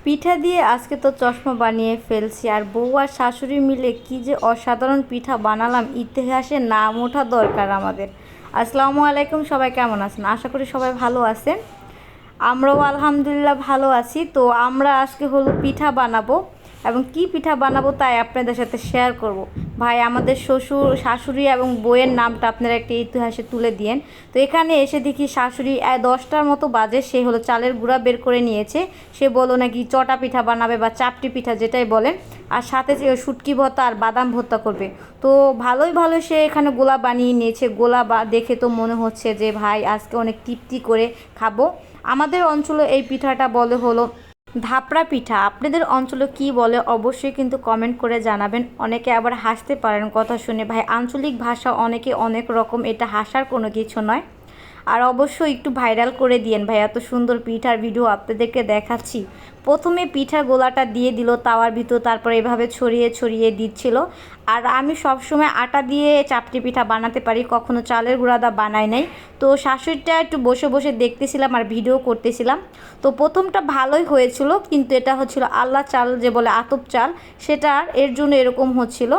পিঠা দিয়ে আজকে তো চশমা বানিয়ে ফেলছি। আর বউ আর শাশুড়ি মিলে কি যে অসাধারণ পিঠা বানালাম, ইতিহাসে নাম ওঠা দরকার আমাদের। আসসালামু আলাইকুম, সবাই কেমন আছেন? আশা করি সবাই ভালো আছেন। আমরাও আলহামদুলিল্লাহ ভালো আছি। তো আমরা আজকে হলো পিঠা বানাবো, এবং কি পিঠা বানাবো তাই আপনাদের সাথে শেয়ার করব। ভাই, আমাদের শ্বশুর শাশুড়ি এবং বউয়ের নামটা আপনারা একটা ইতিহাসে তুলে দিয়েন। তো এখানে এসে দেখি শাশুড়ি 10টার মতো বাজে, সে হলো চালের গুঁড়া বের করে নিয়েছে। সে বলো নাকি চটা পিঠা বানাবে বা চাপটি পিঠা যেটাই বলেন, আর সাথে যে শুটকি ভর্তা আর বাদাম ভর্তা করবে। তো ভালোই ভালো সে এখানে গোলা বানিয়ে নিয়েছে। গোলা বা দেখে তো মনে হচ্ছে যে ভাই আজকে অনেক তৃপ্তি করে খাবো। আমাদের অঞ্চলে এই পিঠাটা বলে হলো ধাপড়া পিঠা। আপনাদের অঞ্চলে কি বলে অবশ্যই কিন্তু কমেন্ট করে জানাবেন। অনেকে আবার হাসতে পারেন কথা শুনে। ভাই, আঞ্চলিক ভাষা অনেকে অনেক রকম, এটা হাসার কোনো কিছু নয়। আর অবশ্যই একটু ভাইরাল করে দিয়েন ভাই, এত সুন্দর পিঠার ভিডিও আপনাদেরকে দেখাচ্ছি। প্রথমে পিঠার গোলাটা দিয়ে দিল তাওয়ার ভিতর, তারপরে এভাবে ছড়িয়ে ছড়িয়ে দিচ্ছিল। আর আমি সবসময় আটা দিয়ে চাপটি পিঠা বানাতে পারি, কখনো চালের গুঁড়া বানাই নাই। তো শাশুড়িটা একটু বসে বসে দেখতেছিলাম আর ভিডিও করতেছিলাম। তো প্রথমটা ভালোই হয়েছিল, কিন্তু এটা হচ্ছিল আল্লাহ চাল, যে বলে আতপ চাল, সেটার এর জন্য এরকম হচ্ছিল।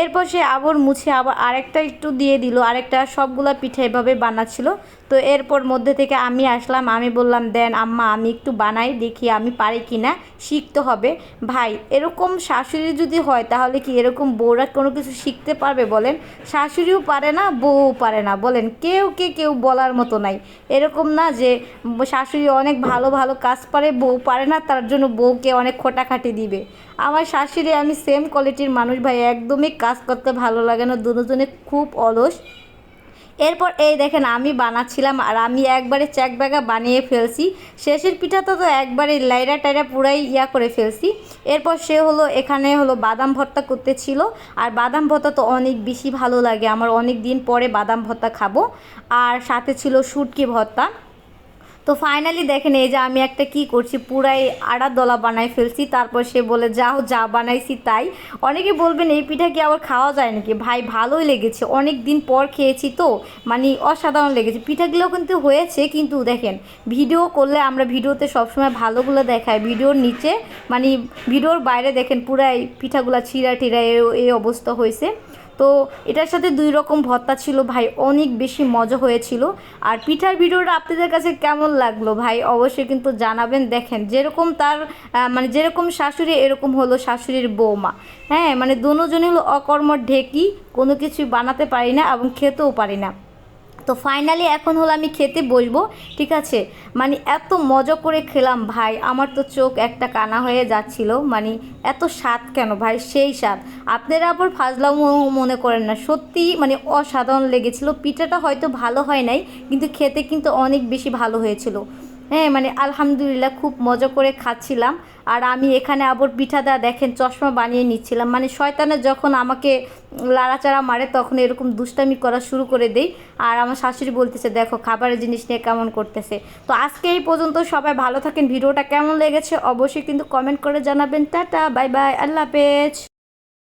এরপর সে আবার মুছে আবার আরেকটা একটু দিয়ে দিল, আরেকটা। সবগুলা পিঠা এভাবে বানাচ্ছিল। তো এরপর মধ্যে থেকে আমি আসলাম, আমি বললাম দেন আম্মা আমি একটু বানাই দেখি আমি পারি কি না, শিখতে হবে। ভাই, এরকম শাশুড়ি যদি হয় তাহলে কি এরকম বউরা কোনো কিছু শিখতে পারবে বলেন? শাশুড়িও পারে না, বউও পারে না, বলেন কেউ বলার মতো নাই। এরকম না যে শাশুড়ি অনেক ভালো ভালো কাজ পারে, বউ পারে না, তার জন্য বউকে অনেক খোটাখাটি দিবে। আমার শাশুড়ি আমি সেম কোয়ালিটির মানুষ ভাই, একদমই কাজ করতে ভালো লাগে না, দুজনে খুব অলস। এরপর এই দেখেন আমি বানাচ্ছিলাম, আর আমি একবারে চ্যাকব্যাগা বানিয়ে ফেলছি। শেষের পিঠাটা তো একবারে লাইরা টাইরা পুরাই করে ফেলছি। এরপর সে হলো এখানে হলো বাদাম ভর্তা করতেছিল। আর বাদাম ভর্তা তো অনেক বেশি ভালো লাগে আমার, অনেক দিন পরে বাদাম ভর্তা খাবো। আর সাথে ছিল শুটকি ভর্তা। তো ফাইনালি দেখেন এই যে আমি একটা কি করছি, পুরাই আড়ার দলা বানাই ফেলছি। তারপর সে বলে যাও যা বানাইছি তাই। অনেকে বলবেন এই পিঠা কি আবার খাওয়া যায় নাকি? ভাই, ভালোই লেগেছে, অনেক দিন পর খেয়েছি তো, মানে অসাধারণ লেগেছে। পিঠাগুলো কিন্তু হয়েছে, কিন্তু দেখেন ভিডিও করলে আমরা ভিডিওতে সবসময় ভালোগুলো দেখাই, ভিডিওর নিচে মানে ভিডিওর বাইরে দেখেন পুরাই পিঠাগুলো ছিঁড়া টিরা এই অবস্থা হয়েছে। তো এটার সাথে 2 রকম ভর্তা ছিল ভাই, অনেক বেশি মজা হয়েছিল। আর পিঠার ভিডিওটা আপনাদের কাছে কেমন লাগলো ভাই অবশ্যই কিন্তু জানাবেন। দেখেন যেরকম তার মানে যেরকম শাশুড়ি এরকম হলো শাশুড়ির বৌমা। হ্যাঁ, মানে দুজনই হলো অকর্মর ঢেকি, কোনো কিছুই বানাতে পারি না এবং খেতেও পারি না। তো ফাইনালি এখন হলো আমি খেতে বসবো, ঠিক আছে। মানে এত মজা করে খেলাম ভাই, আমার তো চোখ একটা কানা হয়ে যাচ্ছিল। মানে এত স্বাদ কেন ভাই, সেই স্বাদ। আপনারা আবার ফাজলাম মনে করেন না, সত্যি মানে অসাধারণ লেগেছিল। পিঠাটা হয়তো ভালো হয় নাই, কিন্তু খেতে কিন্তু অনেক বেশি ভালো হয়েছিল। হ্যাঁ, মানে আলহামদুলিল্লাহ খুব মজা করে খাচ্ছিলাম। আর আমি এখানে আবার পিঠাটা দেখেন চশমা বানিয়ে নিচ্ছিলাম। মানে শয়তানে যখন আমাকে লাড়াচাড়া মারে তখন এরকম দুষ্টামি করা শুরু করে দেই। আর আমার শাশুড়ি বলতেছে দেখো খাবারের জিনিস নিয়ে কেমন করতেছে। তো আজকে এই পর্যন্ত, সবাই ভালো থাকেন। ভিডিওটা কেমন লেগেছে অবশ্যই কিন্তু কমেন্ট করে জানাবেন। টাটা, বাই বাই, আল্লাহ হাফেজ।